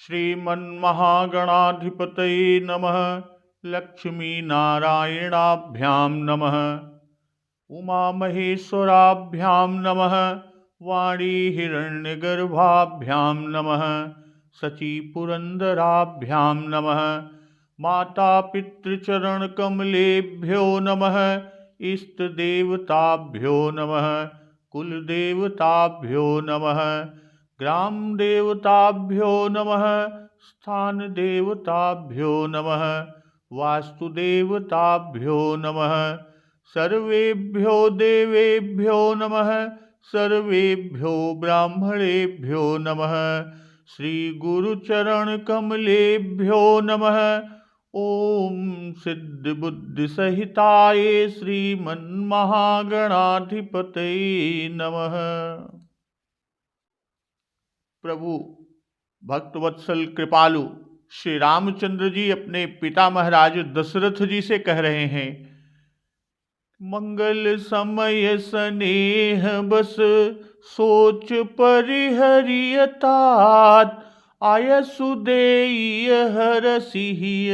श्रीमन्महागणाधिपतये नमः। लक्ष्मीनारायणाभ्यां नमः। उमामहेश्वराभ्यां नमः। वाणीहिरण्यगर्भाभ्यां नमः। शचीपुरन्दराभ्यां नमः। मातापितृचरणकमलेभ्यो नमः। इष्टदेवताभ्यो नमः। कुलदेवताभ्यो नमः। ग्रामदेवताभ्यो नमः। स्थानदेवताभ्यो नमः। वास्तुदेवताभ्यो नमः। सर्वेभ्यो देवेभ्यो नमः। सर्वेभ्यो ब्राह्मणेभ्यो नमः। श्रीगुरुचरणकमलेभ्यो नमः। ओम सिद्धिबुद्धिसहिताय श्रीमन्महागणाधिपतये नमः। प्रभु भक्तवत्सल कृपालु श्री रामचंद्र जी अपने पिता महाराज दशरथ जी से कह रहे हैं, मंगल समय स्नेह बस सोच परिहरियतात, आय सुदेय हरसिहिय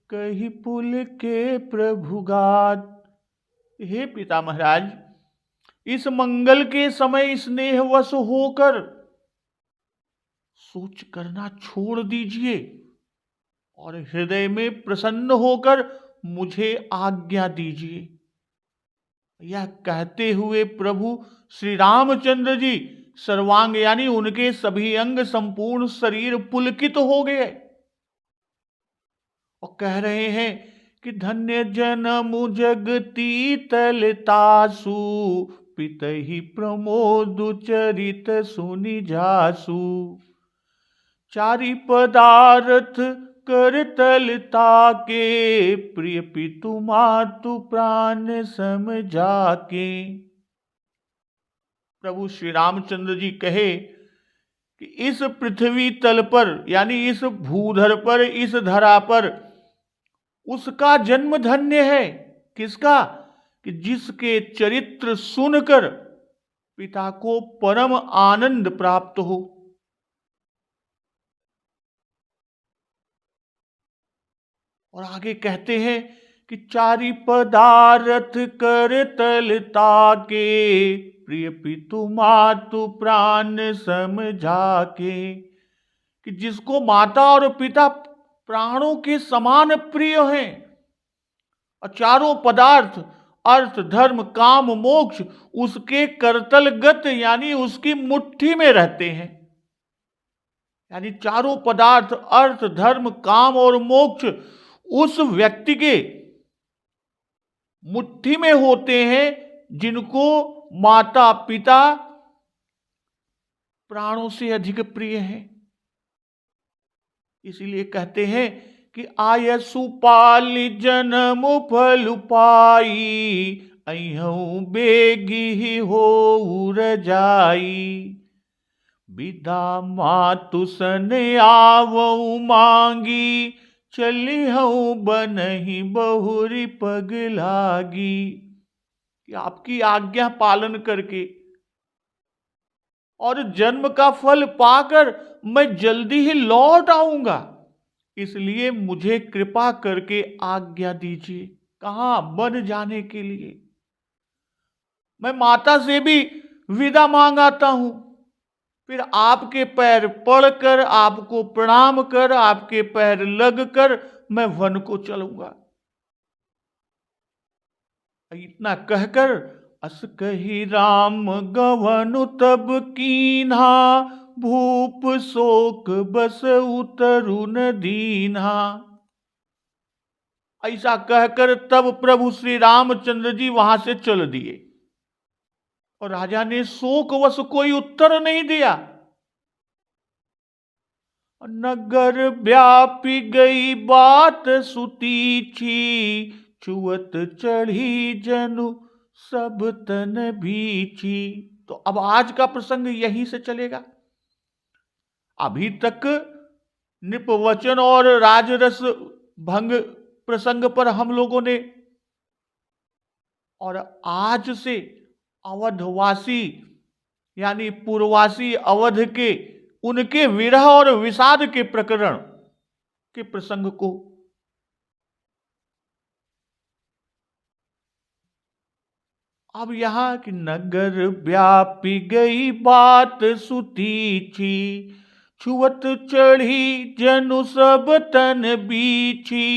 कही पुल के प्रभुगात। हे पिता महाराज, इस मंगल के समय स्नेहवश होकर सोच करना छोड़ दीजिए और हृदय में प्रसन्न होकर मुझे आज्ञा दीजिए। यह कहते हुए प्रभु श्री रामचंद्र जी सर्वांग यानी उनके सभी अंग संपूर्ण शरीर पुलकित हो गए और कह रहे हैं कि धन्य जन्म जगती तलतासु, पितहि प्रमोद चरित सुनि जासु। चारि पदार्थ कर तलता के, प्रिय पितु मातु प्राण समझाके। प्रभु श्री रामचंद्र जी कहे कि इस पृथ्वी तल पर यानी इस भूधर पर, इस धरा पर उसका जन्म धन्य है। किसका? कि जिसके चरित्र सुनकर पिता को परम आनंद प्राप्त हो। और आगे कहते हैं कि चारि पदार्थ कर तलता के, प्रिय पितु मातु प्राण समझाके। कि जिसको माता और पिता प्राणों के समान प्रिय हैं और चारों पदार्थ अर्थ धर्म काम मोक्ष उसके करतलगत यानी उसकी मुट्ठी में रहते हैं। यानी चारों पदार्थ अर्थ धर्म काम और मोक्ष उस व्यक्ति के मुट्ठी में होते हैं जिनको माता पिता प्राणों से अधिक प्रिय हैं। इसीलिए कहते हैं कि आयसु पाल जन्म फल पाई, अहूँ बेगी हो रजाई। विदा मातु सन आवऊ मांगी, चली हूँ बनही बहुरी पग लागी। कि आपकी आज्ञा पालन करके और जन्म का फल पाकर मैं जल्दी ही लौट आऊंगा, इसलिए मुझे कृपा करके आज्ञा दीजिए। कहां? वन जाने के लिए। मैं माता से भी विदा मांग आता हूं, फिर आपके पैर पड़कर आपको प्रणाम कर आपके पैर लगकर मैं वन को चलूंगा। इतना कहकर अस कही राम गवनु तब कीन्हा, भूप शोक बस उतरु न दीन्हा। ऐसा कहकर तब प्रभु श्री रामचंद्र जी वहां से चल दिए और राजा ने शोकवश कोई उत्तर नहीं दिया। नगर व्यापी गई बात सुतीछी, छुअत चढ़ी जनु सब तन बीछी। तो अब आज का प्रसंग यहीं से चलेगा। अभी तक निपवचन और राजरस भंग प्रसंग पर हम लोगों ने, और आज से अवधवासी यानी पूर्ववासी अवध के उनके विरह और विषाद के प्रकरण के प्रसंग को। अब यहां कि नगर व्यापी गई बात सुतीची, छुअत चढ़ी जनु सब तन बीची।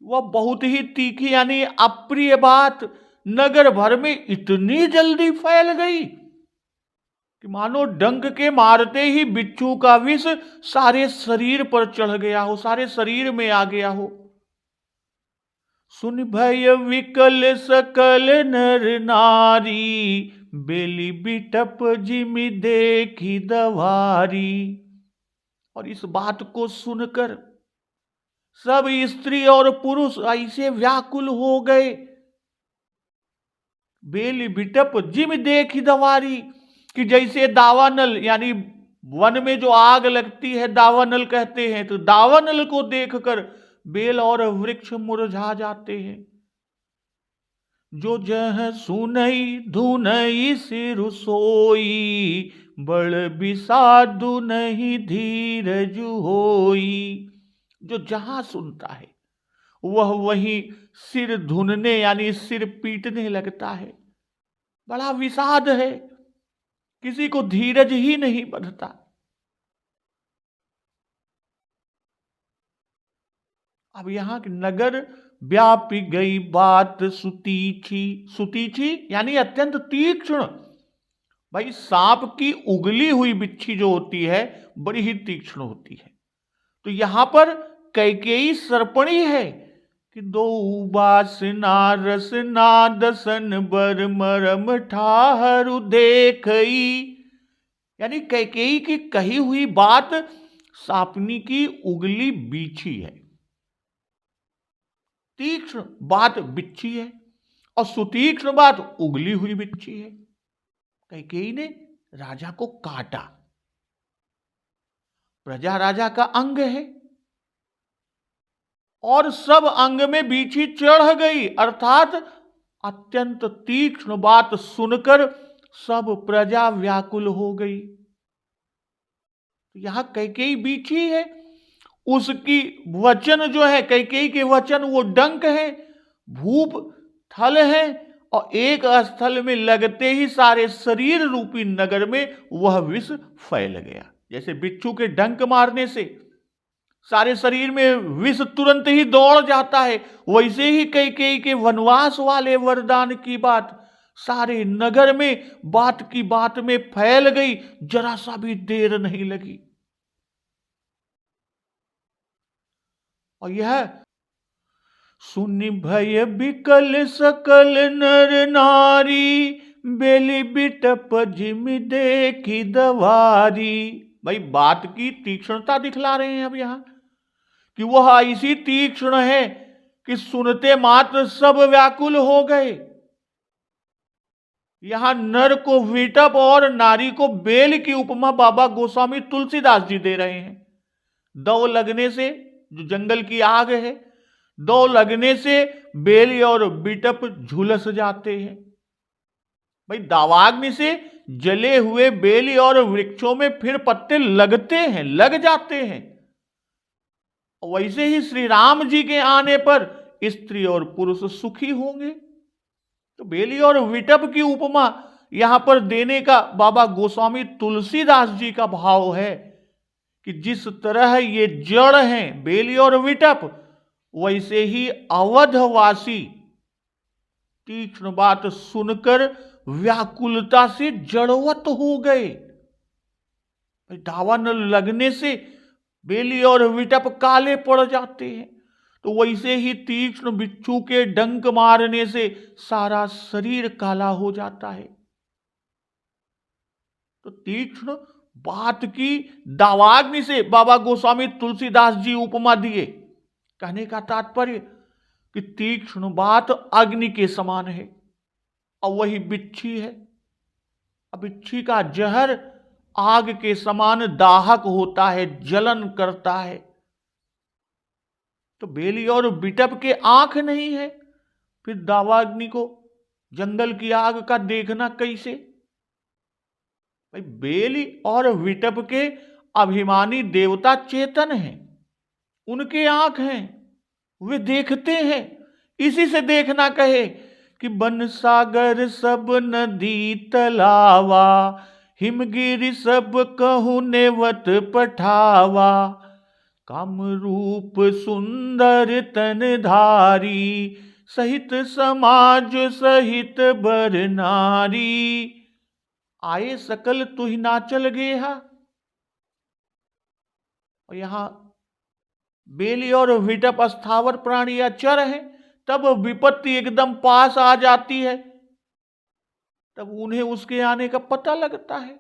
वह बहुत ही तीखी यानी अप्रिय बात नगर भर में इतनी जल्दी फैल गई कि मानो डंक के मारते ही बिच्छू का विष सारे शरीर पर चढ़ गया हो, सारे शरीर में आ गया हो। सुन भय विकल सकल नर नारी, बेली बिटप जिमि देखी दवारी। और इस बात को सुनकर सब स्त्री और पुरुष ऐसे व्याकुल हो गए। बेली बिटप जिम देखी दवारी, कि जैसे दावानल यानी वन में जो आग लगती है दावानल कहते हैं, तो दावानल को देखकर बेल और वृक्ष मुरझा जाते हैं। जो जह सुनई धुनई सिर सोई, बड़ बिसाधु नहीं धीरज होई। जो जहां सुनता है वह वहीं सिर धुनने यानी सिर पीटने लगता है। बड़ा विषाद है, किसी को धीरज ही नहीं बंधता। अब यहां की नगर व्यापी गई बात सुतीची, सुतीची यानी अत्यंत तीक्ष्ण। भाई सांप की उगली हुई बिच्छी जो होती है बड़ी ही तीक्ष्ण होती है। तो यहां पर कैकेयी सर्पणी है कि दो बासना रसना दसन बर मरम ठाहरु देखई, यानी कैकेयी की कही हुई बात सांपनी की उगली बीछी है, तीक्ष्ण बात बिच्छी है और सुतीक्ष्ण बात उगली हुई बिच्छी है। कैकेयी ने राजा को काटा। प्रजा राजा का अंग है और सब अंग में बीछी चढ़ गई, अर्थात अत्यंत तीक्ष्ण बात सुनकर सब प्रजा व्याकुल हो गई। यहां कैकेयी बीछी है, उसकी वचन जो है कैकेयी के वचन वो डंक है, भूप थल है और एक स्थल में लगते ही सारे शरीर रूपी नगर में वह विष फैल गया। जैसे बिच्छू के डंक मारने से सारे शरीर में विष तुरंत ही दौड़ जाता है, वैसे ही कैकेयी के वनवास वाले वरदान की बात सारे नगर में बात की बात में फैल गई, जरा सा भी देर नहीं लगी। और यह सुनि भय विकल सकल नर नारी, बेली बिटप जिम देखी दवारी। भाई बात की तीक्ष्णता दिखला रहे हैं अब यहां कि वह ऐसी तीक्ष्ण है कि सुनते मात्र सब व्याकुल हो गए। यहां नर को विटप और नारी को बेल की उपमा बाबा गोस्वामी तुलसीदास जी दे रहे हैं। दौ लगने से, जो जंगल की आग है, दौ लगने से बेल और बिटप झुलस जाते हैं। भाई दावाग्नि से जले हुए बेली और वृक्षों में फिर पत्ते लगते हैं, लग जाते हैं। वैसे ही श्री राम जी के आने पर स्त्री और पुरुष सुखी होंगे। तो बेली और विटप की उपमा यहां पर देने का बाबा गोस्वामी तुलसीदास जी का भाव है कि जिस तरह ये जड़ हैं बेली और विटप, वैसे ही अवधवासी तीक्ष्ण बात सुनकर व्याकुलता से जड़वत हो गए। दावानल लगने से बेली और विटप काले पड़ जाते हैं, तो वैसे ही तीक्ष्ण बिच्छू के डंक मारने से सारा शरीर काला हो जाता है। तो तीक्ष्ण बात की दावाग्नि से बाबा गोस्वामी तुलसीदास जी उपमा दिए। कहने का तात्पर्य कि तीक्ष्ण बात अग्नि के समान है और वही बिच्छी है। अब बिच्छी का जहर आग के समान दाहक होता है, जलन करता है। तो बेली और बिटप के आंख नहीं है, फिर दावाग्नि को, जंगल की आग का देखना कैसे? भाई बेली और विटप के अभिमानी देवता चेतन हैं, उनके आंख हैं, वे देखते हैं। इसी से देखना कहे कि बन सागर सब नदी तलावा, हिमगिरी सब कहु नेवत पठावा, काम रूप सुंदर तन धारी, सहित समाज सहित बर नारी, आए सकल तुहि नाचल गेहा। और यहां बेली और विटप स्थावर प्राणी अचर है, तब विपत्ति एकदम पास आ जाती है, तब उन्हें उसके आने का पता लगता है,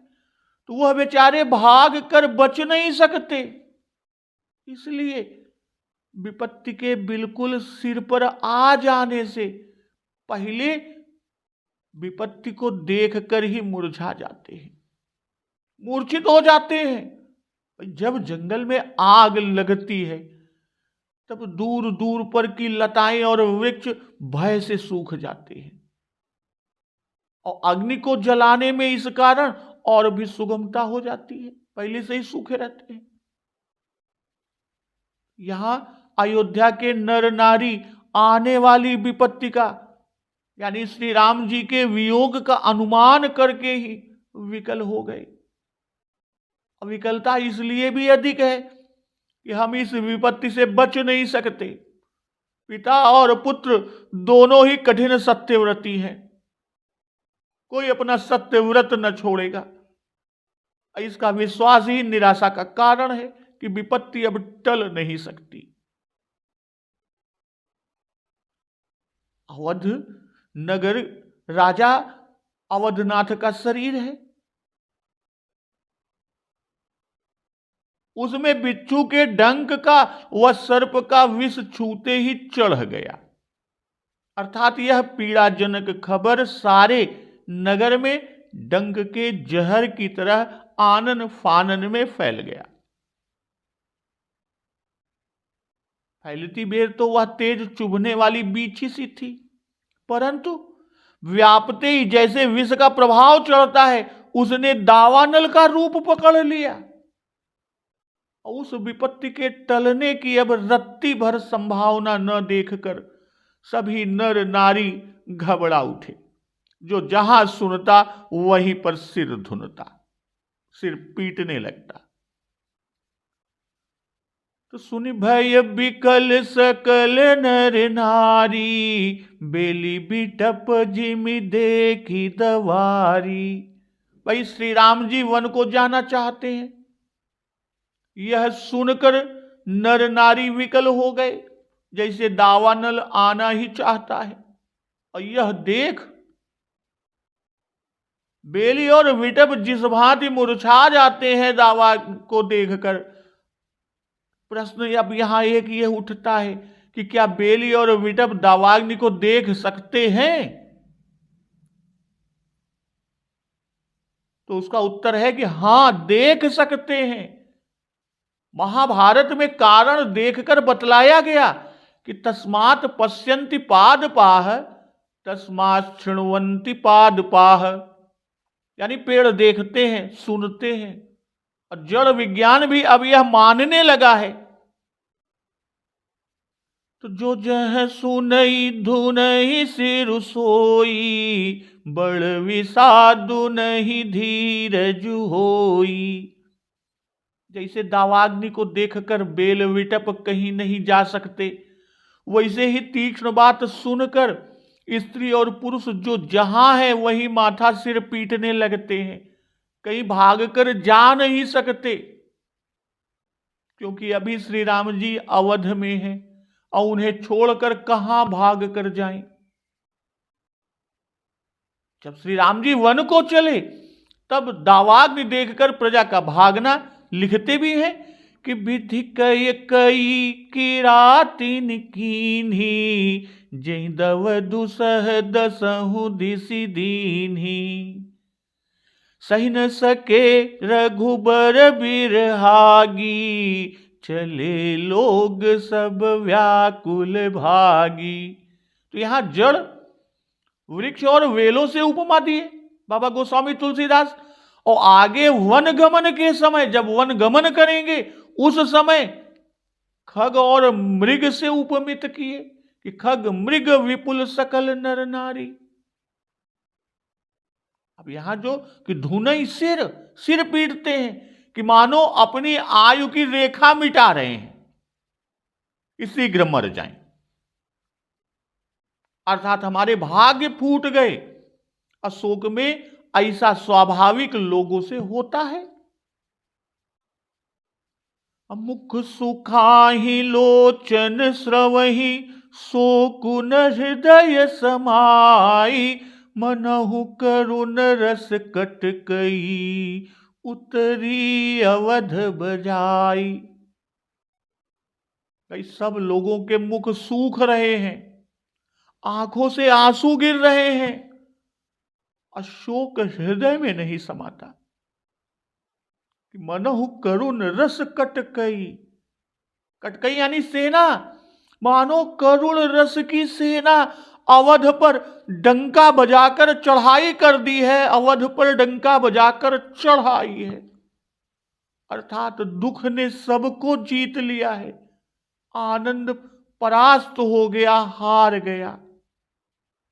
तो वह बेचारे भाग कर बच नहीं सकते। इसलिए विपत्ति के बिल्कुल सिर पर आ जाने से पहले विपत्ति को देखकर ही मुरझा जाते हैं, मूर्छित हो जाते हैं। जब जंगल में आग लगती है तब दूर दूर पर की लताएं और वृक्ष भय से सूख जाते हैं, और अग्नि को जलाने में इस कारण और भी सुगमता हो जाती है, पहले से ही सूखे रहते हैं। यहां अयोध्या के नर नारी आने वाली विपत्ति का यानी श्री राम जी के वियोग का अनुमान करके ही विकल हो गए। विकलता इसलिए भी अधिक है कि हम इस विपत्ति से बच नहीं सकते। पिता और पुत्र दोनों ही कठिन सत्यव्रती हैं, कोई अपना सत्यव्रत न छोड़ेगा। इसका विश्वास ही निराशा का कारण है कि विपत्ति अब टल नहीं सकती। अवध नगर राजा अवधनाथ का शरीर है, उसमें बिच्छू के डंक का व सर्प का विष छूते ही चढ़ गया, अर्थात यह पीड़ाजनक खबर सारे नगर में डंक के जहर की तरह आनन फानन में फैल गया। फैलती बेर तो वह तेज चुभने वाली बीछी सी थी, परंतु व्यापते ही जैसे विष का प्रभाव चढ़ता है, उसने दावानल का रूप पकड़ लिया। उस विपत्ति के टलने की अब रत्ती भर संभावना न देखकर सभी नर नारी घबरा उठे। जो जहां सुनता वहीं पर सिर धुनता, सिर पीटने लगता। तो सुनि भय बिकल सकल नर नारी, बेली बिटप जिमि देखी दवारी। भाई श्री राम जी वन को जाना चाहते हैं, यह सुनकर नर नारी विकल हो गए, जैसे दावानल आना ही चाहता है। और यह देख बेली और विटप जिस भांति मुरझा जाते हैं दावा को देखकर, प्रश्न अब यहां एक ये उठता है कि क्या बेली और विटप दावाग्नि को देख सकते हैं? तो उसका उत्तर है कि हां, देख सकते हैं। महाभारत में कारण देखकर बतलाया गया कि तस्मात् पश्यन्ति पादपाः तस्मात् शृण्वन्ति पादपाः, यानी पेड़ देखते हैं, सुनते हैं। और जड़ विज्ञान भी अब यह मानने लगा है। तो जो जह सुनई धुनहि सिर सोई, बड़ विषादु नहीं धीरज होई। जैसे दावाग्नि को देखकर बेल विटप कहीं नहीं जा सकते, वैसे ही तीक्ष्ण बात सुनकर स्त्री और पुरुष जो जहां है वहीं माथा सिर पीटने लगते हैं, कहीं भागकर जा नहीं सकते, क्योंकि अभी श्री राम जी अवध में हैं और उन्हें छोड़कर कहां भाग कर जाएं। जब श्री राम जी वन को चले तब दावाग्नि देखकर प्रजा का भागना लिखते भी हैं कि विधि कई कई किरातिन कीन्ही, जय दव दुसह दसहु दिसि दीन्ही। सही न सके रघुबर बिरहागी, चले लोग सब व्याकुल भागी। तो यहां जड़ वृक्ष और वेलों से उपमा दिए बाबा गोस्वामी तुलसीदास, और आगे वन गमन के समय, जब वन गमन करेंगे उस समय खग और मृग से उपमित किए कि खग मृग विपुल सकल नर नारी। अब यहां जो कि धुनई सिर, सिर पीटते हैं कि मानो अपनी आयु की रेखा मिटा रहे हैं, शीघ्र मर जाएं, अर्थात हमारे भाग्य फूट गए। अशोक में ऐसा स्वाभाविक लोगों से होता है। मुख सुखाहि लोचन स्रवहि शोकुन हृदय समाई, मनहु करुण रस कटकई उतरी अवध बजाई। कई सब लोगों के मुख सूख रहे हैं, आंखों से आंसू गिर रहे हैं, अशोक हृदय में नहीं समाता। मनहु करुण रस कटकई, कटकई यानी सेना, मानो करुण रस की सेना अवध पर डंका बजाकर चढ़ाई कर दी है, अवध पर डंका बजाकर चढ़ाई है, अर्थात दुख ने सबको जीत लिया है, आनंद परास्त हो गया, हार गया।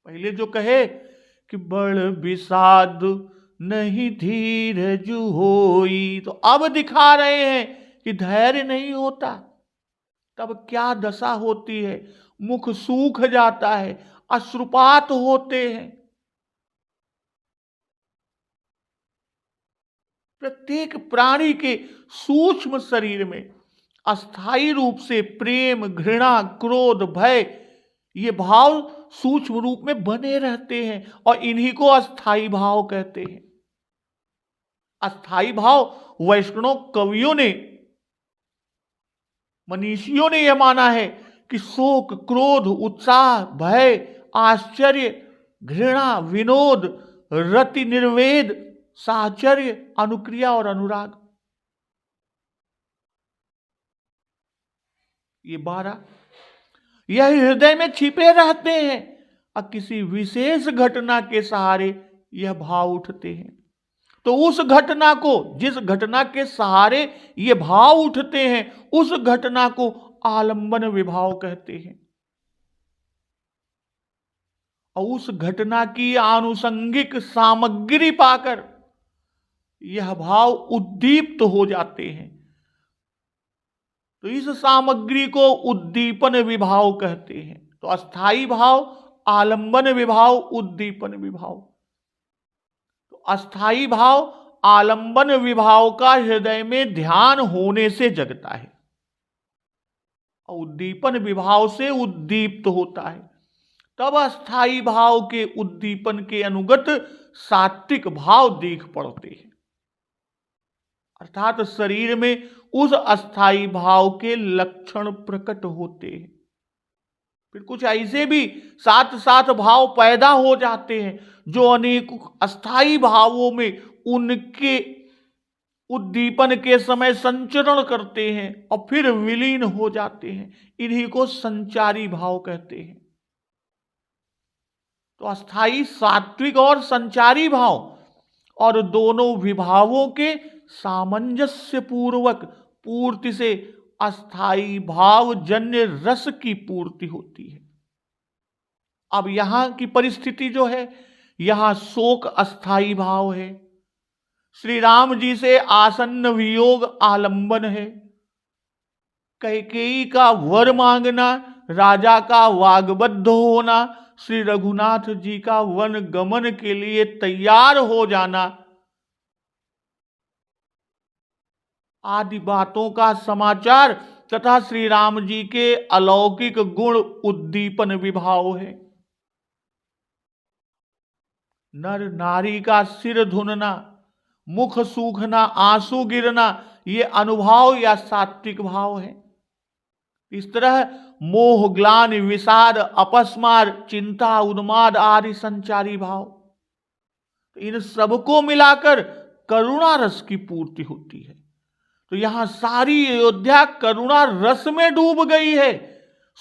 पहले जो कहे कि बड़ विषाद नहीं धीरज होई, तो अब दिखा रहे हैं कि धैर्य नहीं होता, तब क्या दशा होती है, मुख सूख जाता है, अश्रुपात होते हैं। प्रत्येक प्राणी के सूक्ष्म शरीर में अस्थायी रूप से प्रेम, घृणा, क्रोध, भय, ये भाव सूक्ष्म रूप में बने रहते हैं और इन्हीं को अस्थायी भाव कहते हैं। अस्थायी भाव वैष्णव कवियों ने, मनीषियों ने यह माना है कि शोक, क्रोध, उत्साह, भय, आश्चर्य, घृणा, विनोद, रति, निर्वेद, साहचर्य, अनुक्रिया और अनुराग, ये 12 यह हृदय में छिपे रहते हैं और किसी विशेष घटना के सहारे यह भाव उठते हैं। तो उस घटना को, जिस घटना के सहारे ये भाव उठते हैं, उस घटना को आलंबन विभाव कहते हैं और उस घटना की आनुषंगिक सामग्री पाकर यह भाव उद्दीप्त हो जाते हैं। तो इस सामग्री को उद्दीपन विभाव कहते हैं। तो अस्थाई भाव, आलंबन विभाव, उद्दीपन विभाव। तो अस्थाई भाव आलंबन विभाव का हृदय में ध्यान होने से जगता है और उद्दीपन विभाव से उद्दीप्त होता है। तब अस्थाई भाव के उद्दीपन के अनुगत सात्विक भाव दिख पड़ते हैं, अर्थात शरीर में उस अस्थाई भाव के लक्षण प्रकट होते हैं। फिर कुछ ऐसे भी साथ साथ भाव पैदा हो जाते हैं जो अनेक अस्थाई भावों में उनके उद्दीपन के समय संचरण करते हैं और फिर विलीन हो जाते हैं। इन्हीं को संचारी भाव कहते हैं। तो अस्थाई, सात्विक और संचारी भाव और दोनों विभावों के सामंजस्य पूर्वक पूर्ति से अस्थाई भाव जन्य रस की पूर्ति होती है। अब यहां की परिस्थिति जो है, यहां शोक अस्थाई भाव है, श्री राम जी से आसन्न वियोग आलंबन है, कैकेयी का वर मांगना, राजा का वाग्बद्ध होना, श्री रघुनाथ जी का वन गमन के लिए तैयार हो जाना आदि बातों का समाचार तथा श्री राम जी के अलौकिक गुण उद्दीपन विभाव है। नर नारी का सिर धुनना, मुख सूखना, आंसू गिरना, ये अनुभाव या सात्विक भाव है। इस तरह मोह, ग्लान, विषाद, अपस्मार, चिंता, उन्माद आदि संचारी भाव, तो इन सबको मिलाकर करुणा रस की पूर्ति होती है। तो यहां सारी अयोध्या करुणा रस में डूब गई है।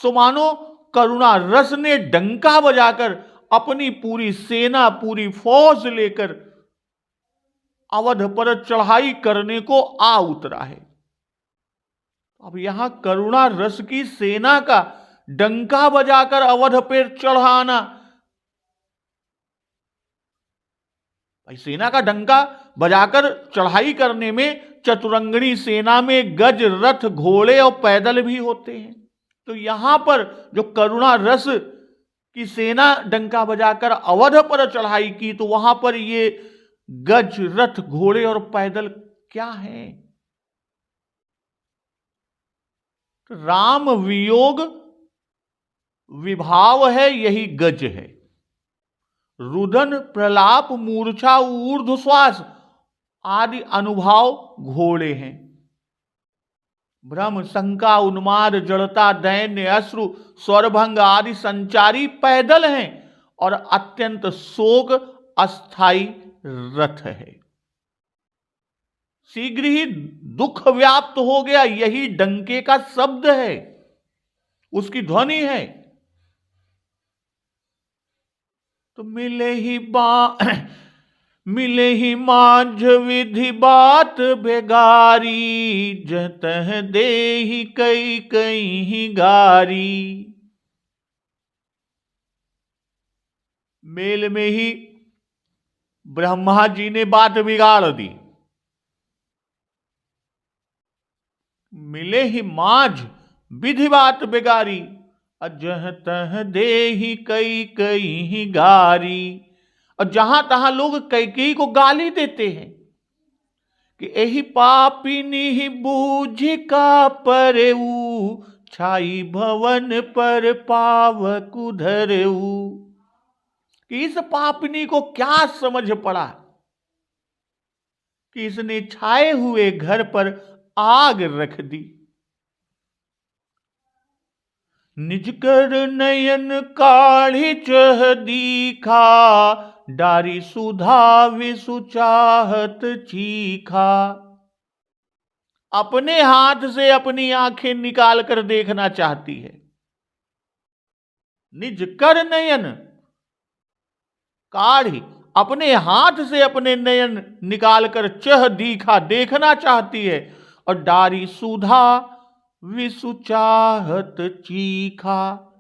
सो मानो करुणा रस ने डंका बजाकर अपनी पूरी सेना, पूरी फौज लेकर अवध पर चढ़ाई करने को आ उतरा है। अब यहां करुणा रस की सेना का डंका बजाकर अवध पर चढ़ाना, भाई सेना का डंका बजाकर चढ़ाई करने में चतुरंगनी सेना में गज, रथ, घोड़े और पैदल भी होते हैं। तो यहां पर जो करुणा रस की सेना डंका बजाकर अवध पर चढ़ाई की, तो वहां पर ये गज, रथ, घोड़े और पैदल क्या है? तो राम वियोग विभाव है, यही गज है। रुदन, प्रलाप, मूर्छा, ऊर्ध्वश्वास आदि अनुभाव घोड़े हैं। भ्रम, शंका, उन्माद, जड़ता, दैन्य, अश्रु, स्वरभंग आदि संचारी पैदल हैं और अत्यंत शोक अस्थाई रथ है। शीघ्र ही दुख व्याप्त हो गया, यही डंके का शब्द है, उसकी ध्वनि है। तो मिले ही माझ विधि बात बेगारी, जतह दे ही कई कई गारी। मेल में ही ब्रह्मा जी ने बात बिगाड़ दी। मिले ही माझ विधि बात बेगारी, अजह तह दे ही कई कई गारी। और जहां तहां लोग कैकेयी को गाली देते हैं कि एही पापिनी ही बूझ का परेऊ, छाई भवन पर पावक उधरेऊ। कि इस पापिनी को क्या समझ पड़ा कि इसने छाए हुए घर पर आग रख दी। निज कर नयन काढ़ी चह दीखा, डारी सुधा विसु चाहत चीखा। अपने हाथ से अपनी आंखें निकाल कर देखना चाहती है। निज कर नयन काढ़ी, अपने हाथ से अपने नयन निकाल कर चह दीखा, देखना चाहती है। और डारी सुधा विसु चाहत चीखा,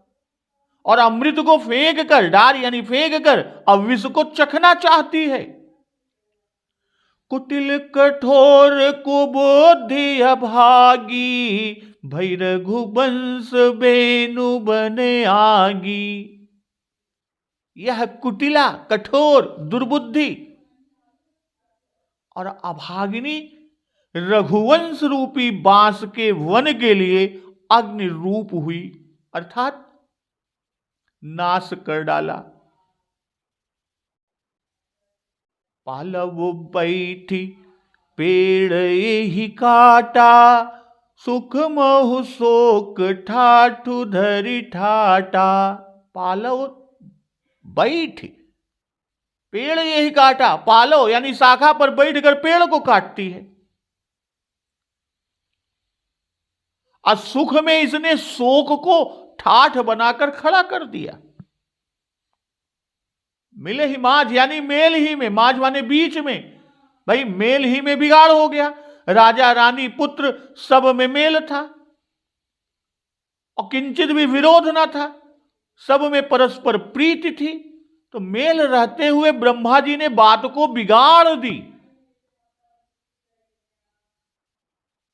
और अमृत को फेंक कर, डार यानी फेंक कर, अब विष को चखना चाहती है। कुटिल कठोर कुबुद्धि अभागी, भई रघुवंश बेनु बने आगी। यह कुटिला, कठोर, दुर्बुद्धि और अभागिनी रघुवंश रूपी बांस के वन के लिए अग्नि रूप हुई, अर्थात नाश कर डाला। पालव बैठी पेड़ ही काटा, सुख महु शोक ठाठु धरि ठाटा। पालव बैठी पेड़ यही काटा, पालव यानी शाखा पर बैठकर पेड़ को काटती है। और सुख में इसने शोक को ठाठ बनाकर खड़ा कर दिया। मिले ही माझ यानी मेल ही में, माझ माने बीच में, भाई मेल ही में बिगाड़ हो गया। राजा रानी पुत्र सब में मेल था और किंचित भी विरोध ना था, सब में परस्पर प्रीति थी। तो मेल रहते हुए ब्रह्मा जी ने बात को बिगाड़ दी।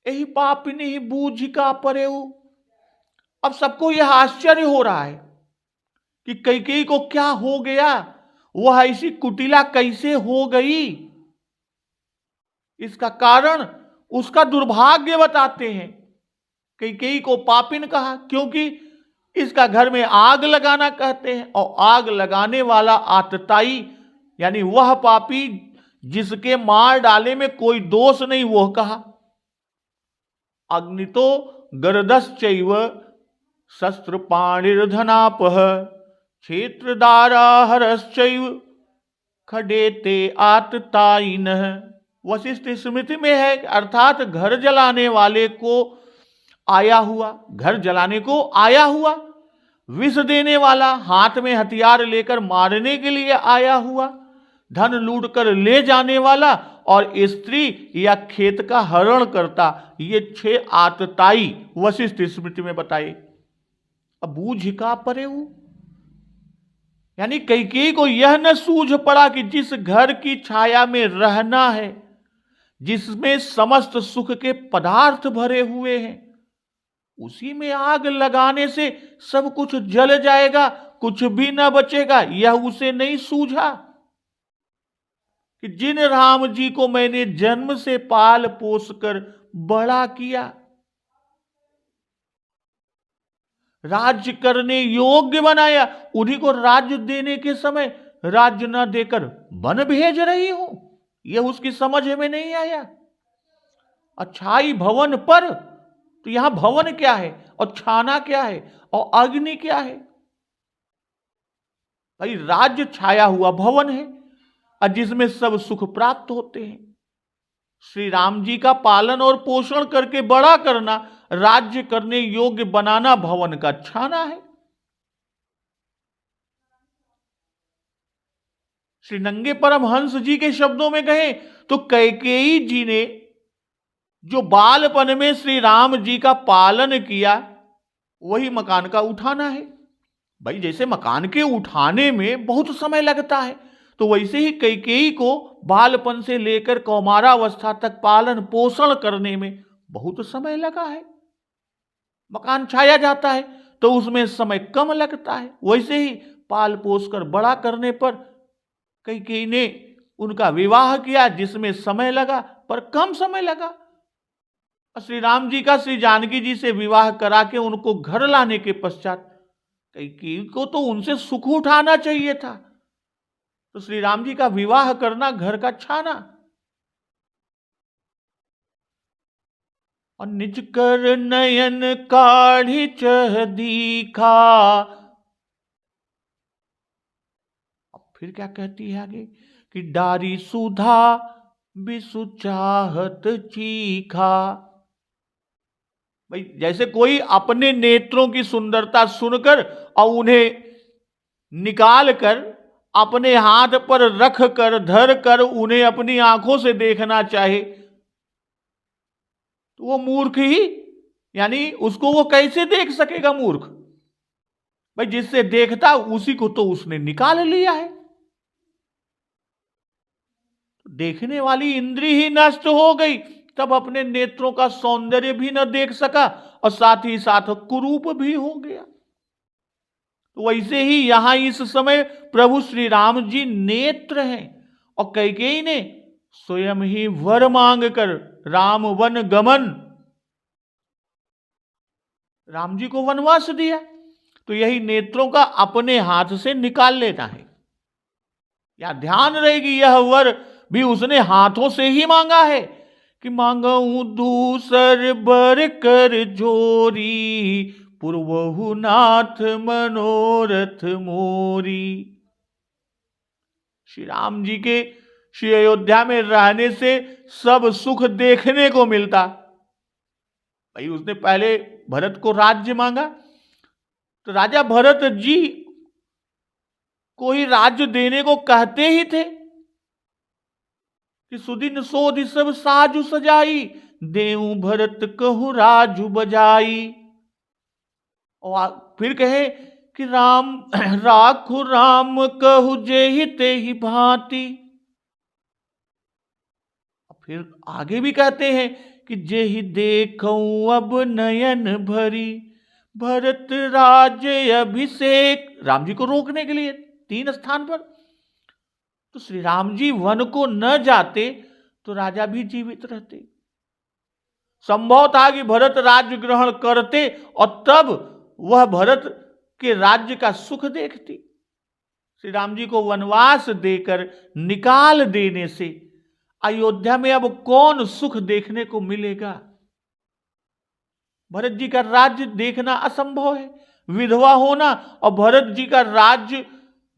यही पापिनी ही बूझ का परेऊ। अब सबको यह आश्चर्य हो रहा है कि कैकेयी को क्या हो गया, वह ऐसी कुटिला कैसे हो गई। इसका कारण उसका दुर्भाग्य बताते हैं। कैकेयी को पापिन कहा क्योंकि इसका घर में आग लगाना कहते हैं, और आग लगाने वाला आतताई यानी वह पापी जिसके मार डाले में कोई दोष नहीं, वह कहा। अग्नितो गर्दश्चैव शस्त्र पाणिर्धनापः, क्षेत्रदारा हरश्चैव खडेते आततायिनः। वशिष्ठ स्मृति में है, अर्थात घर जलाने वाले को आया हुआ, घर जलाने को आया हुआ, विष देने वाला हाथ में हथियार लेकर मारने के लिए आया हुआ, धन लूट कर ले जाने वाला और स्त्री या खेत का हरण करता। ये 6 आतताई वशिष्ठ स्मृति में बताए। अब बूझ का परे हूं, यानी कैकेयी को यह न सूझ पड़ा कि जिस घर की छाया में रहना है, जिसमें समस्त सुख के पदार्थ भरे हुए हैं, उसी में आग लगाने से सब कुछ जल जाएगा, कुछ भी न बचेगा। यह उसे नहीं सूझा कि जिन राम जी को मैंने जन्म से पाल पोस कर बड़ा किया, राज्य करने योग्य बनाया, उन्हीं को राज्य देने के समय राज्य न देकर वन भेज रही हूं, यह उसकी समझ में नहीं आया। अच्छाई भवन पर, तो यहां भवन क्या है और छाना क्या है और अग्नि क्या है? भाई राज्य छाया हुआ भवन है और जिसमें सब सुख प्राप्त होते हैं। श्री राम जी का पालन और पोषण करके बड़ा करना, राज्य करने योग्य बनाना भवन का छाना है। श्री नंगे परमहंस जी के शब्दों में कहें तो कैकेयी जी ने जो बालपन में श्री राम जी का पालन किया, वही मकान का उठाना है। भाई जैसे मकान के उठाने में बहुत समय लगता है, तो वैसे ही कैकेयी को बालपन से लेकर कौमारावस्था तक पालन पोषण करने में बहुत समय लगा है। मकान छाया जाता है तो उसमें समय कम लगता है, वैसे ही पाल पोस कर बड़ा करने पर कैकेयी ने उनका विवाह किया, जिसमें समय लगा पर कम समय लगा। श्री राम जी का श्री जानकी जी से विवाह करा के उनको घर लाने के पश्चात कैकेयी को तो उनसे सुख उठाना चाहिए था, तो श्री राम जी का विवाह करना घर का छाना। और निज कर नयन काढ़ी चह दीखा। अब फिर क्या कहती है आगे कि डारी सुधा बिसु चाहत चीखा। भाई जैसे कोई अपने नेत्रों की सुंदरता सुनकर और उन्हें निकाल कर अपने हाथ पर रख कर धर कर उन्हें अपनी आंखों से देखना चाहे, तो वो मूर्ख ही, यानी उसको वो कैसे देख सकेगा मूर्ख? भाई जिससे देखता उसी को तो उसने निकाल लिया है। देखने वाली इंद्री ही नष्ट हो गई, तब अपने नेत्रों का सौंदर्य भी न देख सका और साथ ही साथ कुरूप भी हो गया। तो वैसे ही यहां इस समय प्रभु श्री राम जी नेत्र हैं और कैकेयी ने स्वयं ही वर मांग कर राम वन गमन, राम जी को वनवास दिया। तो यही नेत्रों का अपने हाथ से निकाल लेना है। या ध्यान रहेगी यह वर भी उसने हाथों से ही मांगा है कि मांगू दूसर बर कर जोरी, पूर्वहु नाथ मनोरथ मोरी। श्री राम जी के श्री अयोध्या में रहने से सब सुख देखने को मिलता। भाई उसने पहले भरत को राज्य मांगा, तो राजा भरत जी को ही राज्य देने को कहते ही थे कि सुदिन सोधि सब साजु सजाई, देऊ भरत कहु राजु बजाई। और फिर कहे कि राम राखु राम कहु जेहि तेहि भांति। फिर आगे भी कहते हैं कि जेहि देखऊं अब नयन भरी, भरत राज्य अभिषेक। राम जी को रोकने के लिए 3 स्थान पर। तो श्री राम जी वन को न जाते तो राजा भी जीवित रहते। संभव था कि भरत राज्य ग्रहण करते और तब वह भरत के राज्य का सुख देखती। श्री राम जी को वनवास देकर निकाल देने से अयोध्या में अब कौन सुख देखने को मिलेगा? भरत जी का राज्य देखना असंभव है। विधवा होना और भरत जी का राज्य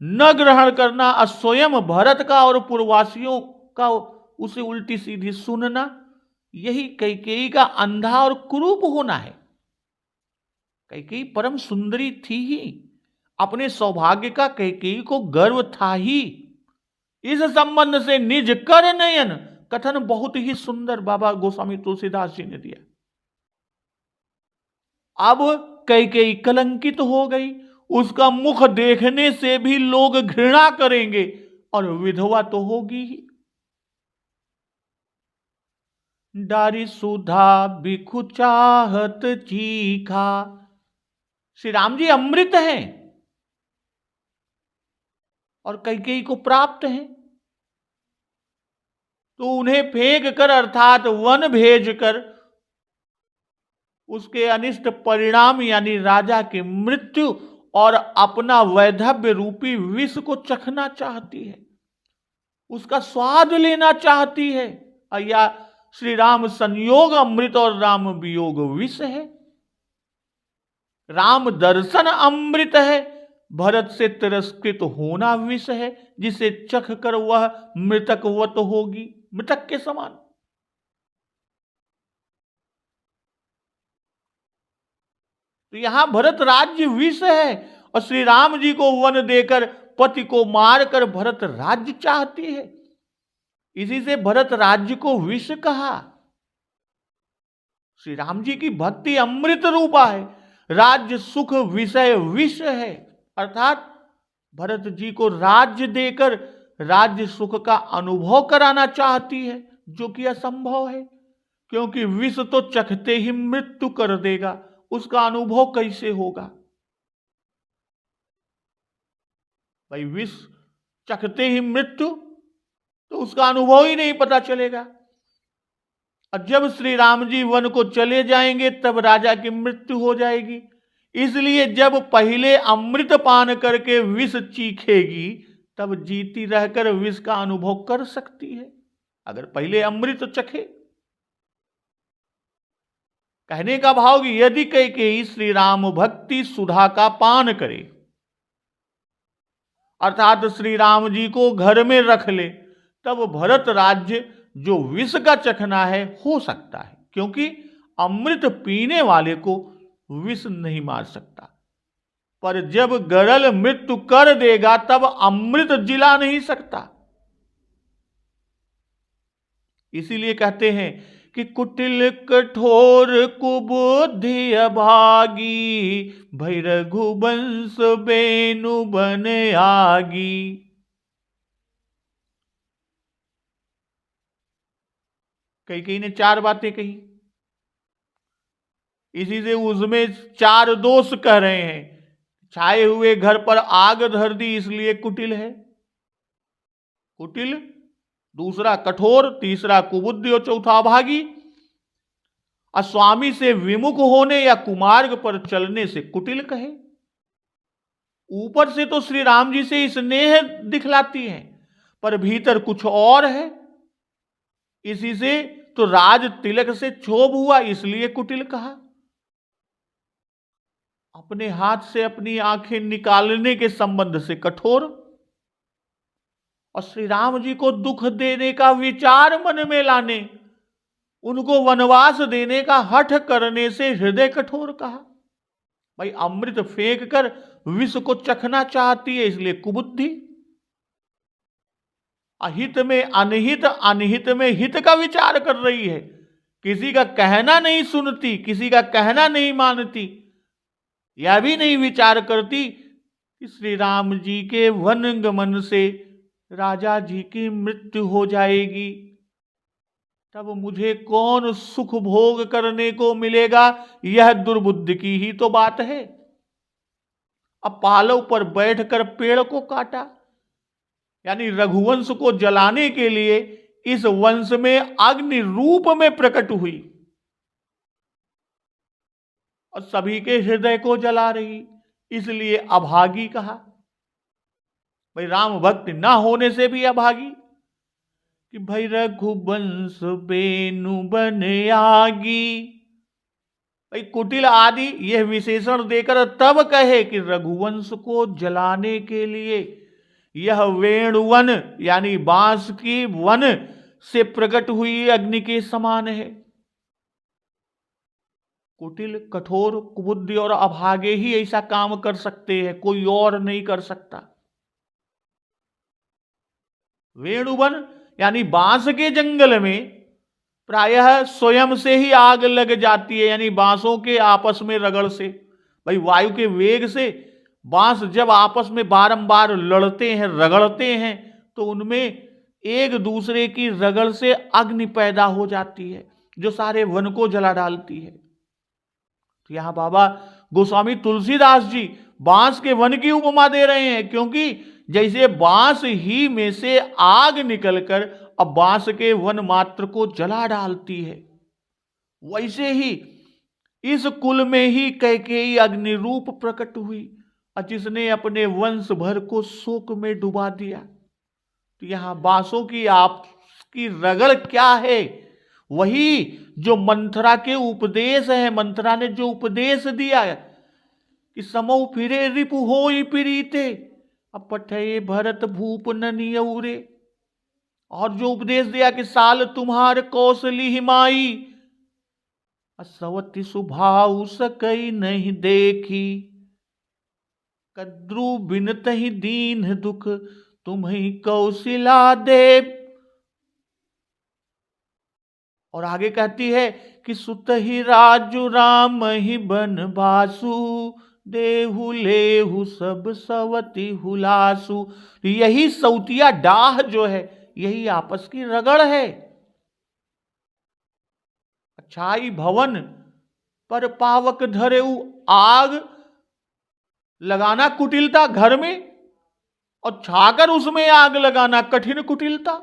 न ग्रहण करना और स्वयं भरत का और पूर्ववासियों का उसे उल्टी सीधी सुनना, यही कैकेयी का अंधा और कुरूप होना है। कैकेयी परम सुंदरी थी ही, अपने सौभाग्य का कैकेयी को गर्व था ही। इस संबंध से निज कर नयन कथन बहुत ही सुंदर बाबा गोस्वामी तुलसीदास जी ने दिया। अब कैकेयी कलंकित हो गई, उसका मुख देखने से भी लोग घृणा करेंगे और विधवा तो होगी ही। डारी सुधा बिखु चाहत चीखा। श्री राम जी अमृत हैं और कैकेयी को प्राप्त हैं, तो उन्हें फेंक कर अर्थात वन भेजकर उसके अनिष्ट परिणाम यानी राजा की मृत्यु और अपना वैधव्य रूपी विष को चखना चाहती है, उसका स्वाद लेना चाहती है। या श्री राम संयोग अमृत और राम वियोग विष है। राम दर्शन अमृत है, भरत से तिरस्कृत होना विष है, जिसे चख कर वह मृतकवत होगी, मृतक के समान। तो यहां भरत राज्य विष है और श्री राम जी को वन देकर पति को मारकर भरत राज्य चाहती है। इसी से भरत राज्य को विष कहा। श्री राम जी की भक्ति अमृत रूपा है, राज्य सुख विषय विष है, अर्थात भरत जी को राज्य देकर राज्य सुख का अनुभव कराना चाहती है, जो कि असंभव है, क्योंकि विष तो चखते ही मृत्यु कर देगा, उसका अनुभव कैसे होगा भाई? विष चखते ही मृत्यु, तो उसका अनुभव ही नहीं पता चलेगा। और जब श्री राम जी वन को चले जाएंगे तब राजा की मृत्यु हो जाएगी। इसलिए जब पहले अमृत पान करके विष चीखेगी तब जीती रहकर विष का अनुभव कर सकती है, अगर पहले अमृत चखे। कहने का भाव कि यदि कैकेयी श्री राम भक्ति सुधा का पान करे, अर्थात श्री राम जी को घर में रख ले, तब भरत राज्य जो विष का चखना है हो सकता है, क्योंकि अमृत पीने वाले को विष नहीं मार सकता। पर जब गरल मृत्यु कर देगा तब अमृत जिला नहीं सकता। इसीलिए कहते हैं कि कुटिल कठोर कुबुद्धि अभागी, भई रघुवंश बेनु बन आगी। कैकेयी ने 4 बातें कही, इसी से उसमें 4 दोष कह रहे हैं। छाए हुए घर पर आग धर दी इसलिए कुटिल है, कुटिल। दूसरा कठोर, तीसरा कुबुद्धि और चौथा अभागी। और स्वामी से विमुख होने या कुमार्ग पर चलने से कुटिल कहे। ऊपर से तो श्री राम जी से स्नेह दिखलाती हैं, पर भीतर कुछ और है। इसी से तो राज तिलक से क्षोभ हुआ, इसलिए कुटिल कहा। अपने हाथ से अपनी आंखें निकालने के संबंध से कठोर, और श्री राम जी को दुख देने का विचार मन में लाने, उनको वनवास देने का हठ करने से हृदय कठोर कहा। भाई अमृत फेंक कर विष को चखना चाहती है, इसलिए कुबुद्धि। अहित में अनहित, अनहित में हित का विचार कर रही है, किसी का कहना नहीं सुनती, किसी का कहना नहीं मानती। यह भी नहीं विचार करती कि श्री राम जी के वनगमन से राजा जी की मृत्यु हो जाएगी, तब मुझे कौन सुख भोग करने को मिलेगा। यह दुर्बुद्धि की ही तो बात है। अब पालव पर बैठकर पेड़ को काटा, यानी रघुवंश को जलाने के लिए इस वंश में अग्नि रूप में प्रकट हुई और सभी के हृदय को जला रही, इसलिए अभागी कहा। भाई राम भक्त ना होने से भी अभागी, कि भाई रघुवंश बेनु बन आगी। भाई कुटिल आदि यह विशेषण देकर तब कहे कि रघुवंश को जलाने के लिए यह वेणुवन यानी बांस की वन से प्रकट हुई अग्नि के समान है। कुटिल, कठोर, कुबुद्धि और अभागे ही ऐसा काम कर सकते हैं, कोई और नहीं कर सकता। वेणुवन यानी बांस के जंगल में प्रायः स्वयं से ही आग लग जाती है, यानी बांसों के आपस में रगड़ से। भाई वायु के वेग से बांस जब आपस में बारंबार लड़ते हैं, रगड़ते हैं, तो उनमें एक दूसरे की रगड़ से अग्नि पैदा हो जाती है जो सारे वन को जला डालती है। तो यहां बाबा गोस्वामी तुलसीदास जी बांस के वन की उपमा दे रहे हैं, क्योंकि जैसे बांस ही में से आग निकलकर अब बांस के वन मात्र को जला डालती है, वैसे ही इस कुल में ही कैकेयी अग्नि रूप प्रकट हुई और जिसने अपने वंश भर को शोक में डुबा दिया। तो यहां बांसों की आपकी रगड़ क्या है? वही जो मंथरा के उपदेश है। मंथरा ने जो उपदेश दिया कि समौ फिरे रिपु होई प्रीते अपठये भरत भूप ननियौरे, और जो उपदेश दिया कि साल तुम्हार कौशली हिमाई असवति सुभाऊ सकई नहीं देखी, कद्रु बिनत ही दीन दुख तुम्ही कौशिला देव। और आगे कहती है कि सुत ही राजू राम ही बन बासु देहु लेहु सब सवती हुलासु। यही सौतिया डाह जो है, यही आपस की रगड़ है। छाई भवन पर पावक धरेऊ, आग लगाना कुटिलता घर में और छाकर उसमें आग लगाना कठिन कुटिलता।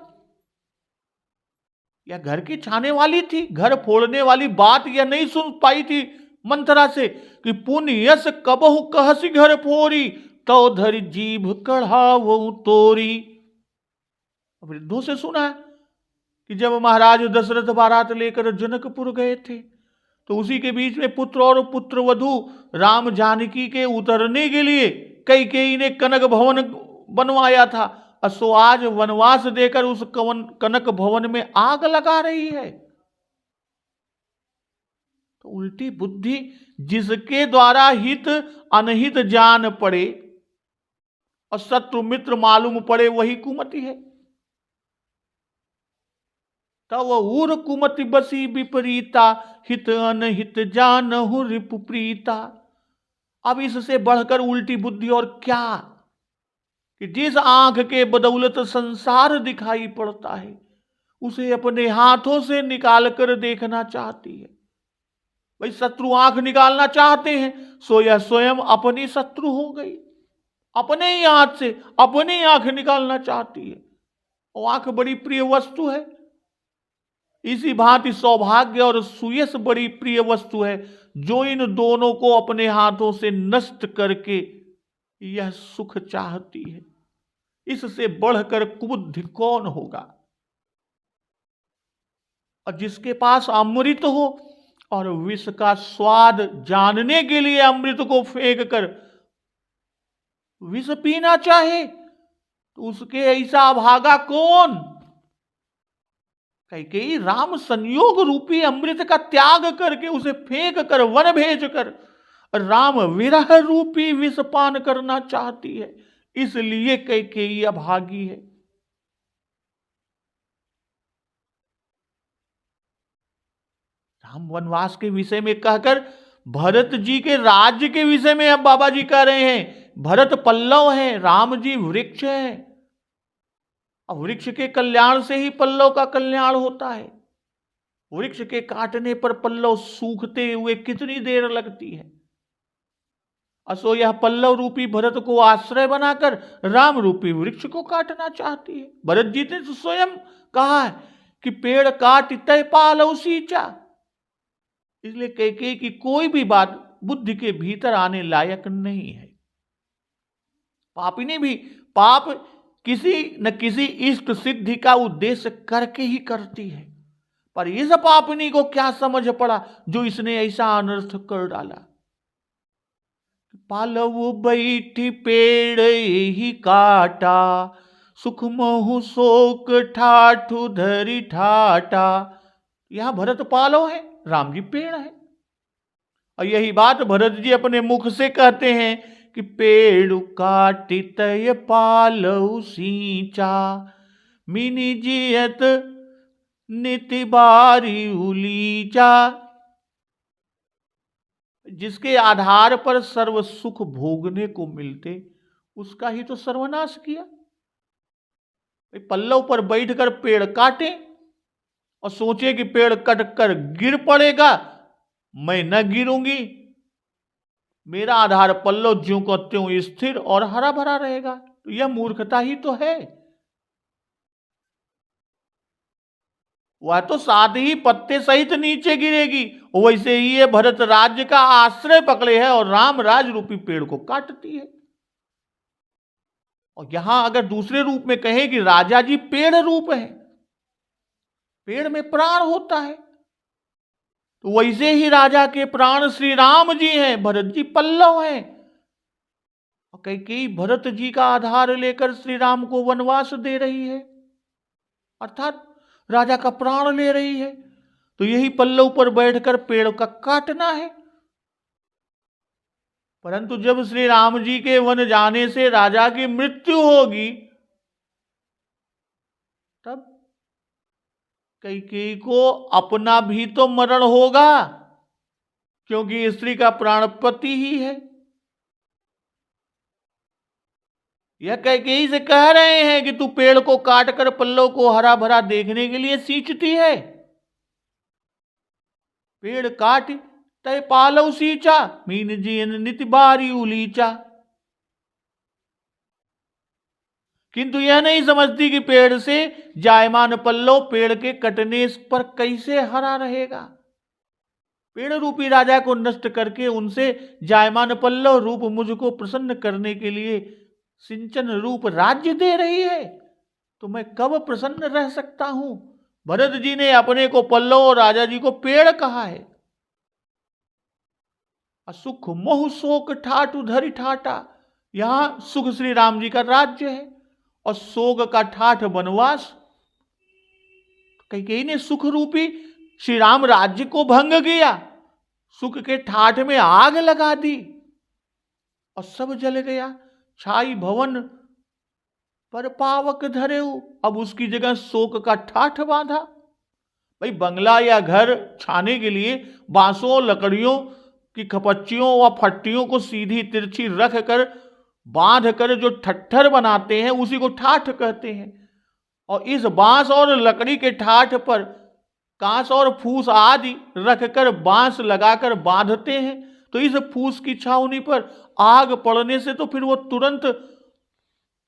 यह घर की छाने वाली थी, घर फोड़ने वाली बात यह नहीं सुन पाई थी मंथरा से कि पुण्य यश कबहु कहसी घर फोरी तो धरि जीभ कढ़ावो तोरी। वृद्धों से सुना है कि जब महाराज दशरथ बारात लेकर जनकपुर गए थे तो उसी के बीच में पुत्र और पुत्र वधू राम जानकी के उतरने के लिए कैकेयी ने कनक भवन बनवाया था। असो आज वनवास देकर उस कनक भवन में आग लगा रही है। तो उल्टी बुद्धि जिसके द्वारा हित अनहित जान पड़े और शत्रु मित्र मालूम पड़े वही कुमति है। तब उर कुमति बसी विपरीता हित अनहित जानहु रिपु प्रीता। अब इससे बढ़कर उल्टी बुद्धि और क्या कि जिस आंख के बदौलत संसार दिखाई पड़ता है उसे अपने हाथों से निकाल कर देखना चाहती है। भाई शत्रु आंख निकालना चाहते हैं सो यह स्वयं अपनी शत्रु हो गई, अपने ही हाथ से अपनी आंख निकालना चाहती है। और आंख बड़ी प्रिय वस्तु है, इसी भांति सौभाग्य और सुयश बड़ी प्रिय वस्तु है, जो इन दोनों को अपने हाथों से नष्ट करके यह सुख चाहती है। इससे बढ़कर कुबुद्धि कौन होगा? और जिसके पास अमृत हो और विष का स्वाद जानने के लिए अमृत को फेंक कर विष पीना चाहे तो उसके ऐसा अभागा कौन? कैकेयी राम संयोग रूपी अमृत का त्याग करके उसे फेंक कर वन भेज कर राम विरह रूपी विष पान करना चाहती है, इसलिए कैकेयी अभागी है। राम वनवास के विषय में कहकर भरत जी के राज्य के विषय में अब बाबा जी कह रहे हैं भरत पल्लव है, राम जी वृक्ष है। और वृक्ष के कल्याण से ही पल्लव का कल्याण होता है। वृक्ष के काटने पर पल्लव सूखते हुए कितनी देर लगती है। असो यह पल्लव रूपी भरत को आश्रय बनाकर राम रूपी वृक्ष को काटना चाहती है। भरत जी ने तो स्वयं कहा है कि पेड़ काट तय पालव सींचा। इसलिए कैकेयी की कोई भी बात बुद्धि के भीतर आने लायक नहीं है। पापिनी भी पाप किसी न किसी इष्ट सिद्धि का उद्देश्य करके ही करती है, पर इस पापिनी को क्या समझ पड़ा जो इसने ऐसा अनर्थ कर डाला। पालव बैठी पेड़ ही काटा सुख महु शोक ठाठु धरी ठाटा। यहां भरत पालव है, राम जी पेड़ है। और यही बात भरत जी अपने मुख से कहते हैं कि पेड़ काटी तय पालव सींचा मिनि जियत निति बारी उलीचा। जिसके आधार पर सर्व सुख भोगने को मिलते, उसका ही तो सर्वनाश किया। पल्लव पर बैठकर पेड़ काटे और सोचे कि पेड़ कट कर गिर पड़ेगा, मैं न गिरूंगी, मेरा आधार पल्लव ज्यों को त्यों स्थिर और हरा भरा रहेगा। तो यह मूर्खता ही तो है। वह तो साथ ही पत्ते सहित नीचे गिरेगी। वैसे ही ये भरत राज्य का आश्रय पकड़े है और राम राज रूपी पेड़ को काटती है। और यहां अगर दूसरे रूप में कहें कि राजा जी पेड़ रूप है, पेड़ में प्राण होता है, तो वैसे ही राजा के प्राण श्री राम जी हैं, भरत जी पल्लव हैं। और कैकेयी भरत जी का आधार लेकर श्री राम को वनवास दे रही है, अर्थात राजा का प्राण ले रही है। तो यही पल्लव पर बैठकर पेड़ का काटना है। परंतु जब श्री राम जी के वन जाने से राजा की मृत्यु होगी, तब कैकेयी को अपना भी तो मरण होगा, क्योंकि स्त्री का प्राणपति ही है। यह कैकेयी से कह रहे हैं कि तू पेड़ को काटकर पल्लव को हरा भरा देखने के लिए सींचती है। पेड़ काट तय पालव सींचा, मीन जियन नित बारी उलीचा। किंतु यह नहीं समझती कि पेड़ से जायमान पल्लव पेड़ के कटने पर कैसे हरा रहेगा। पेड़ रूपी राजा को नष्ट करके उनसे जायमान पल्लव रूप मुझको प्रसन्न करने के लिए सिंचन रूप राज्य दे रही है, तो मैं कब प्रसन्न रह सकता हूं। भरत जी ने अपने को पल्लव और राजा जी को पेड़ कहा है। सुख मोह शोक ठाट उधरी ठाटा, यहां सुख श्री राम जी का राज्य है और शोक का ठाठ वनवास। कैकेयी ने सुख रूपी श्री राम राज्य को भंग किया, सुख के ठाठ में आग लगा दी और सब जल गया। छाई भवन पर पावक धरेऊ, अब उसकी जगह शोक का ठाठ बांधा। भाई बंगला या घर छाने के लिए बांसों लकड़ियों की खपच्चियों व फट्टियों को सीधी तिरछी रख कर बांध कर जो ठट्ठर बनाते हैं, उसी को ठाठ कहते हैं। और इस बांस और लकड़ी के ठाठ पर कांस और फूस आदि रखकर बांस लगाकर बांधते हैं। तो इस फूस की छावनी पर आग पड़ने से तो फिर वो तुरंत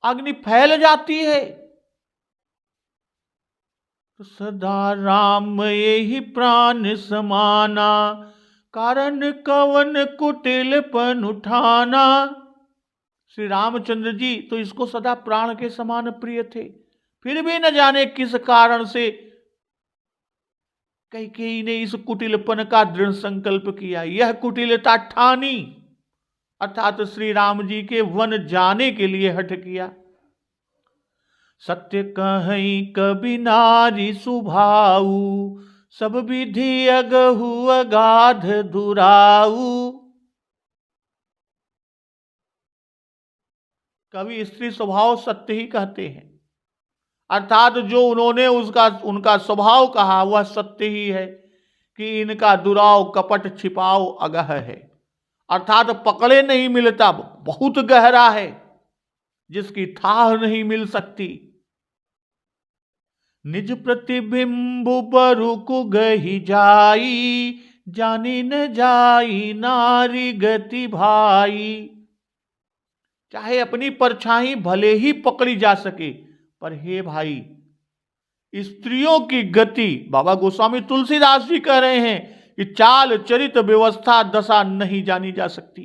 अग्नि फैल जाती है। तो सदा राम यही प्राण समाना, कारण कवन कुटिलपन उठाना। श्री रामचंद्र जी तो इसको सदा प्राण के समान प्रिय थे, फिर भी न जाने किस कारण से कैकेयी ने इस कुटिलपन का दृढ़ संकल्प किया। यह कुटिलता ठानी, अर्थात श्री राम जी के वन जाने के लिए हठ किया। सत्य कहीं कभी नारी सुभाऊ, सब विधि अगहु अगाध दुराऊ। कवि स्त्री स्वभाव सत्य ही कहते हैं, अर्थात जो उन्होंने उनका स्वभाव कहा वह सत्य ही है कि इनका दुराव कपट छिपाव अगह है, अर्थात पकड़े नहीं मिलता, बहुत गहरा है, जिसकी थाह नहीं मिल सकती। निज प्रतिबिंब बरुकु गही जाई, जानी न जाई नारी गति भाई। चाहे अपनी परछाई भले ही पकड़ी जा सके, पर हे भाई, स्त्रियों की गति, बाबा गोस्वामी तुलसीदास जी कह रहे हैं कि चाल चरित व्यवस्था दशा नहीं जानी जा सकती।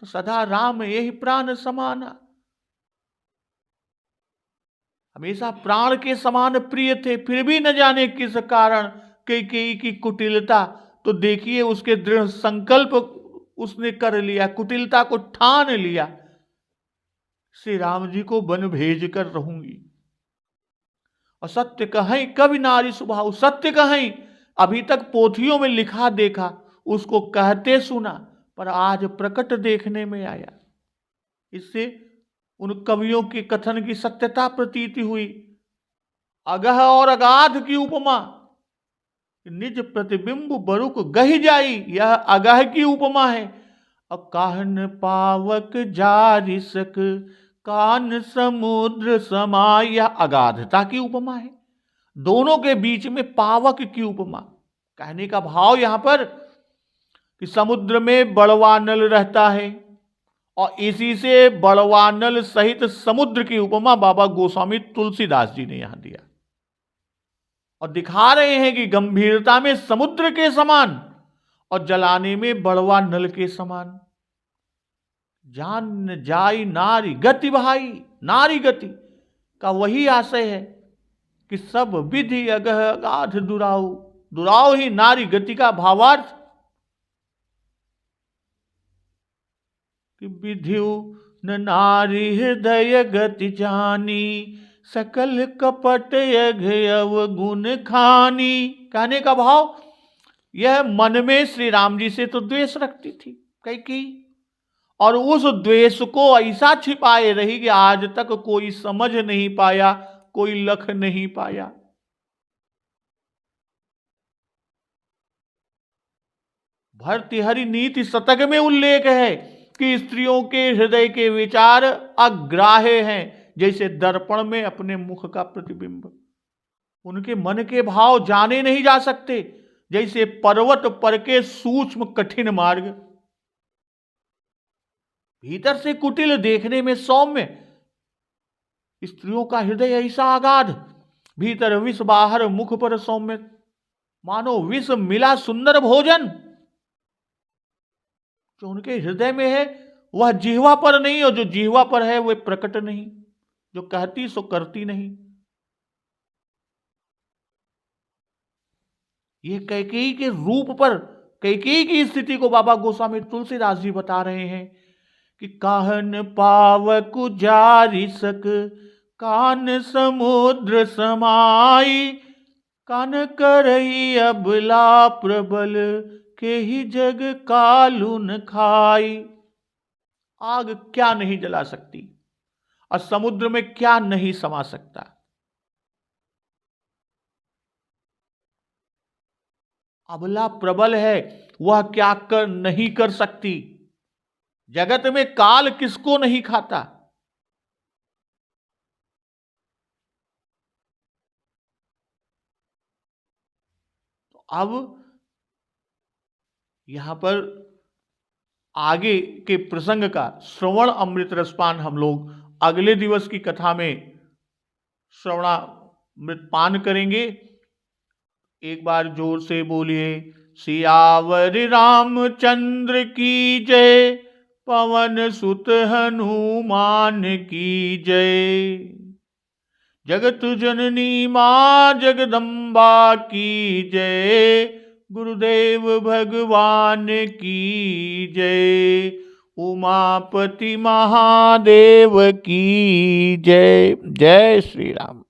तो सदा राम यही प्राण समाना, हमेशा प्राण के समान प्रिय थे, फिर भी न जाने किस कारण कैकेयी की कुटिलता। तो देखिए उसके दृढ़ संकल्प उसने कर लिया, कुटिलता को ठान लिया, श्री राम जी को वन भेज कर रहूंगी। और सत्य कहें कभी नारी स्वभाव, सत्य कहें अभी तक पोथियों में लिखा देखा, उसको कहते सुना, पर आज प्रकट देखने में आया। इससे उन कवियों के कथन की सत्यता प्रतीति हुई। अगह और अगाध की उपमा, निज प्रतिबिंब बरुक गहि जाई, यह अगह की उपमा है। और काहन पावक जारिसक, कान समुद्र समाय, यह अगाधता की उपमा है। दोनों के बीच में पावक की उपमा। कहने का भाव यहां पर कि समुद्र में बड़वानल रहता है और इसी से बड़वानल सहित समुद्र की उपमा बाबा गोस्वामी तुलसीदास जी ने यहां दिया और दिखा रहे हैं कि गंभीरता में समुद्र के समान और जलाने में बड़वा नल के समान। जान जाई नारी गति बहाई, नारी गति का वही आशय है कि सब विधि अगह अगाध दुराऊ, दुराऊ ही नारी गति का भावार्थ कि विधियु न नारी हृदय गति जानी, सकल कपट अवगुण खानी। कहने का भाव यह मन में श्री राम जी से तो द्वेष रखती थी कैकेयी, और उस द्वेष को ऐसा छिपाए रही कि आज तक कोई समझ नहीं पाया, कोई लख नहीं पाया। भर्तृहरि नीति शतक में उल्लेख है कि स्त्रियों के हृदय के विचार अग्राह्य हैं, जैसे दर्पण में अपने मुख का प्रतिबिंब। उनके मन के भाव जाने नहीं जा सकते, जैसे पर्वत पर के सूक्ष्म कठिन मार्ग। भीतर से कुटिल, देखने में सौम्य, स्त्रियों का हृदय ऐसा अगाध, भीतर विष बाहर मुख पर सौम्य, मानो विष मिला सुंदर भोजन। जो उनके हृदय में है वह जिह्वा पर नहीं, और जो जिह्वा पर है वह प्रकट नहीं, जो कहती सो करती नहीं। ये कैकेयी के रूप पर, कैकेयी की स्थिति को बाबा गोस्वामी तुलसीदास जी बता रहे हैं कि काहन पावक जारिसक, कान समुद्र समाई, कान करई अबला प्रबल, के ही जग कालुन खाई। आग क्या नहीं जला सकती और समुद्र में क्या नहीं समा सकता। अबला प्रबल है, वह क्या कर नहीं कर सकती। जगत में काल किसको नहीं खाता। तो अब यहां पर आगे के प्रसंग का श्रवण अमृत रसपान हम लोग अगले दिवस की कथा में श्रवणामृत पान करेंगे। एक बार जोर से बोलिए, सियावर रामचंद्र की जय, पवन सुत हनुमान की जय। जगत जननी मां जगदम्बा की जय, गुरुदेव भगवान की जय, उमापति महादेव की जय। जय श्री राम।